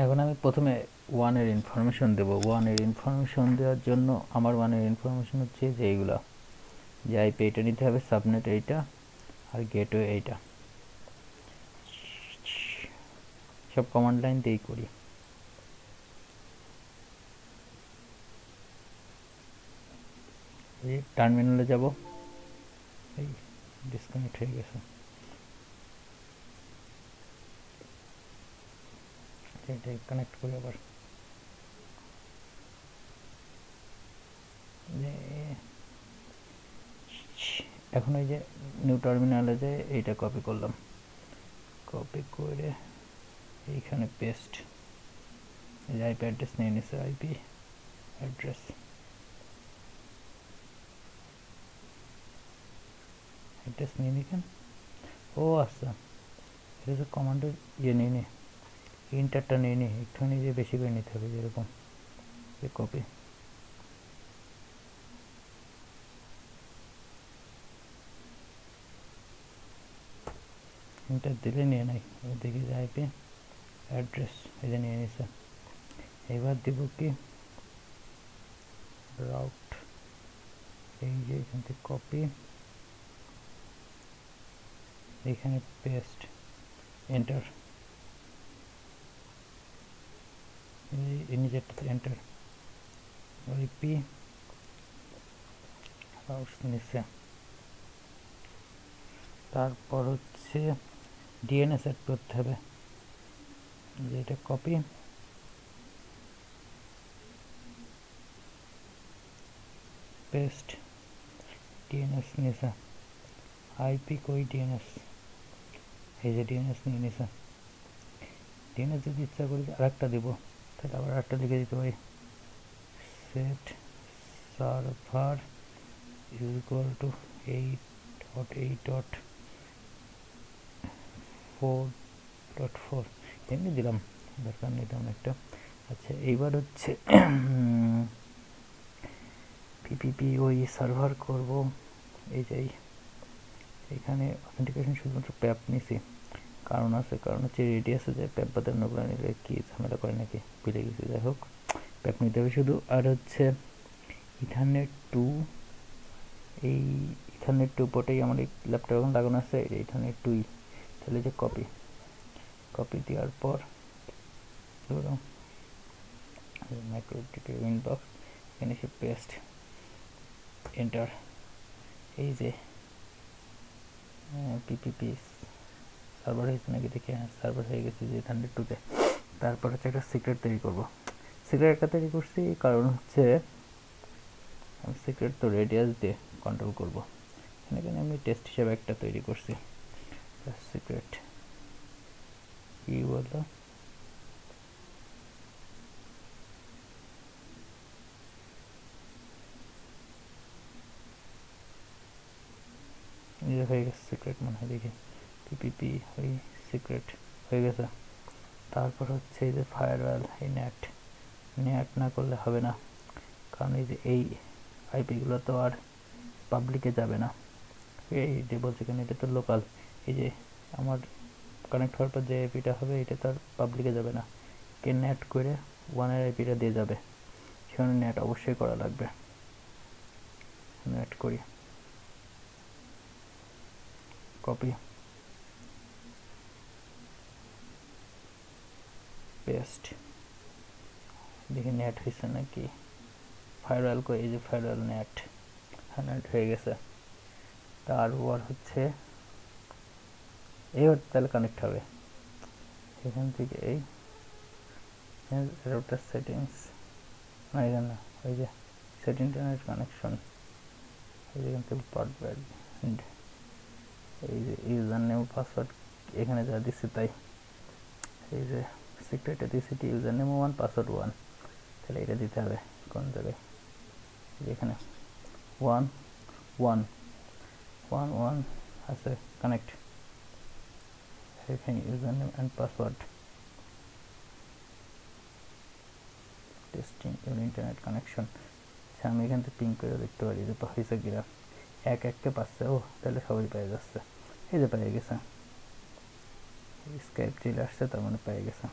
এখন আমি প্রথমে ওয়ানের ইনফরমেশন দেব। ওয়ানের ইনফরমেশন দেওয়ার জন্য আমার ওয়ানের ইনফরমেশন হচ্ছে যে এইগুলা, যে আইপি এটা নিতে হবে, সাবনেট এইটা, আর গেটওয়ে এইটা। সব কমান্ড লাইন দিয়েই করি। এই টার্মিনালে যাব, এই ডিসকানেক্ট হয়ে গেছে। এটা কানেক্ট করি আবার। এখন এই যে নিউ টার্মিনালে যে এইটা কপি করলাম, কপি করে এইখানে পেস্ট। এই আইপি অ্যাড্রেস নিয়ে নিছে, আইপি অ্যাড্রেস নিয়ে নিকেন। ও আচ্ছা, এটা যে কমান্ডের ইয়ে নিয়ে নে, ইন্টারটা নিয়ে নি, একটুখানি যে বেশি করে নিতে হবে, যেরকম যে কপি। ইন্টার দিলে নিয়ে নেয়। দেখি যে আইপি অ্যাড্রেস এই যে নিয়ে নিছে। এবার দিব কি রাউট, এই যে এখান থেকে কপি, এখানে পেস্ট, এন্টার, এই নিজেরটাতে এন্টার, আইপি রাউট নিচ্ছে। তারপর হচ্ছে ডিএনএস সেট করতে হবে, যে এটা কপি, পেস্ট, ডিএনএস নিয়েছে। আইপি কই ডিএনএস, এই যে ডিএনএস নিয়ে নিছে। ডিএনএস যদি ইচ্ছা করি আরেকটা দিব, তাহলে আবার আরেকটা লিখে দিতে পারি, set server is equal to 8.8.4.4 এমনি দিলাম, দরকার নেই তেমন একটা। আচ্ছা, এইবার হচ্ছে পিপিপি ওই সার্ভার করব। এই যে এখানে অথেন্টিকেশন শুধুমাত্র প্যাপ নিছি, কারণ আছে, কারণ হচ্ছে রেডিয়াসে যে প্যাপ বাদে অন্য করে নিলে কি ঝামেলা করে নাকি ভুলে গেছি। যাই হোক, প্যাপ নিতে হবে শুধু। আর হচ্ছে ইথারনেট 2, এই ইথারনেট 2 পোর্টেই আমার এই ল্যাপটপ এখন লাগানো আছে, ইথারনেট 2ই। তাহলে যে কপি দেওয়ার পর ধরো মাইক্রো ইনবক্স, এখানে এসে পেস্ট, এন্টার। এই যে পিপিপি সার্ভার হয়েছে নাকি দেখে, সার্ভার হয়ে গেছে যে ইথারনেট 2তে। তারপর হচ্ছে একটা সিক্রেট তৈরি করব। সিক্রেট একটা তৈরি করছি, কারণ হচ্ছে আমি সিক্রেট তো রেডিয়াস দিয়ে কন্ট্রোল করব। এখানে আমি টেস্ট হিসেবে একটা তৈরি করছি, সিক্রেট কি বলতো, হয়ে গেছে সিক্রেট মনে হয়, দেখি পিপিপি ওই সিক্রেট হয়ে গেছে। তারপর হচ্ছে এই যে ফায়ারওয়াল, এই নেট না করলে হবে না, কারণ এই যে এই আইপিগুলো তো আর পাবলিকে যাবে না। এই যে বলছে কেন, এটা তো লোকাল, এই যে আমার কানেক্ট হওয়ার পর যে আইপিটা হবে এটা তো আর পাবলিকে যাবে না, কে নেট করে ওয়ানের আইপিটা দিয়ে যাবে, সেখানে নেট অবশ্যই করা লাগবে। নেট করি, কপি, পেস্ট, দেখি নেট হয়েছে নাকি। ফায়ারওয়াল করে, এই যে ফায়ারওয়াল নেট, হ্যাঁ নেট হয়ে গেছে। তারপর হচ্ছে এই তাহলে কানেক্ট হবে এখান থেকে, এই রাউটার সেটিংস না, এখানে না, ওই যে সেট ইন্টারনেট কানেকশন, এই যে এখান থেকে ব্রডব্যান্ড, এই যে ইউজার নেম পাসওয়ার্ড এখানে যা দিচ্ছি তাই, এই যে সিক্রেটে দিচ্ছি ইউজার নেম 1 পাসওয়ার্ড 1, তাহলে এটা দিতে হবে কোন জায়গায়, এখানে 1 1 1 1 আছে, কানেক্ট, এখানে user name and password, testing your internet connection. আচ্ছা, আমি এখান থেকে পিং করে দেখতে পারি যে হয়েছে কিনা, এককে পাচ্ছে, ও তাহলে সবাই পেয়ে যাচ্ছে, এই যে পেয়ে গেছে, স্কাইপ চলে আসছে, তার মানে পেয়ে গেছে।